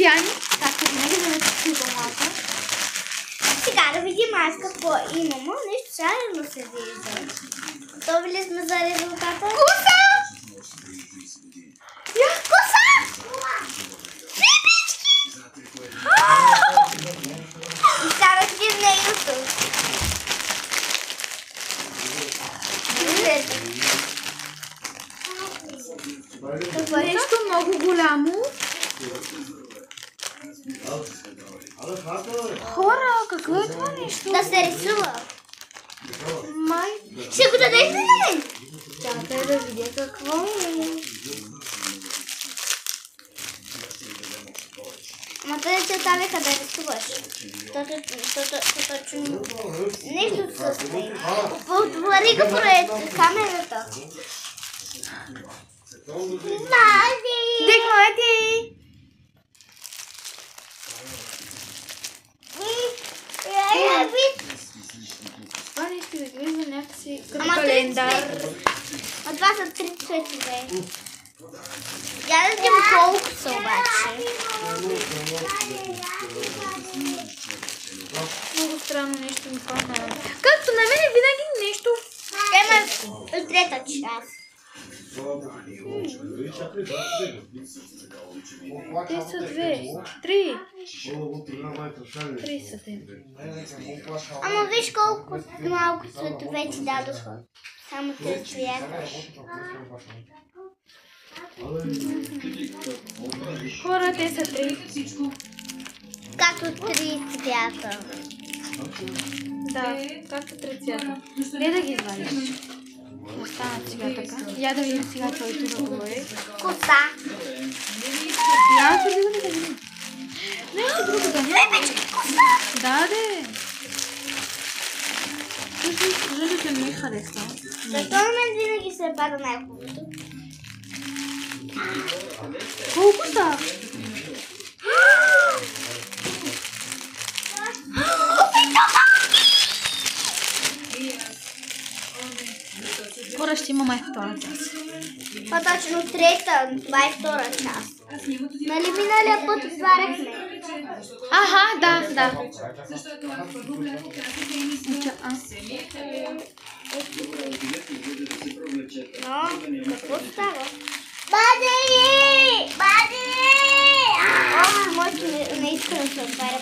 си, Ани? Както винаги, да не си по-малко. Сега да видим аз какво имам. Нещо шарено се вижда. Готови ли сме за резултата? Коса! Коса! И станах ги нейното. Нещо много голямо. Хора, какво е това нещо? Да се рисува. Май. Ще го дадеш ли? Чакай да видя какво е. Ама тъй, че оставя къде рисуваш. Точно нещо състои. Отвори го пред камерата. Мази! Дикно е ти! Това нещо изглежда някакси като календар. А това са 3 цветове. Я да видим колко са обаче. Много странно нещо ми падна. Както на мен винаги нещо. Има трета част. Те са две. Три. Три са те. Ама виж колко малко цветове ти дадоха. Само 3 цвята. Хора, те са три. Както 3 цвята. Да, както три цвята. Не да ги извадиш. Останат сега така. Я да видим сега твоето друго е. Коса. Я отвърди го да видим. Нещо друго да няма. Да, де. Жълтите не ми харесва. Защо на мен винаги се пада най-хубавото? Колко са? Хора, ще има май втора част. По-точно трета, това е втора част. Нали миналия път отваряхме? Аха, да. Но, какво става? Бади! Може не искам да се отваря.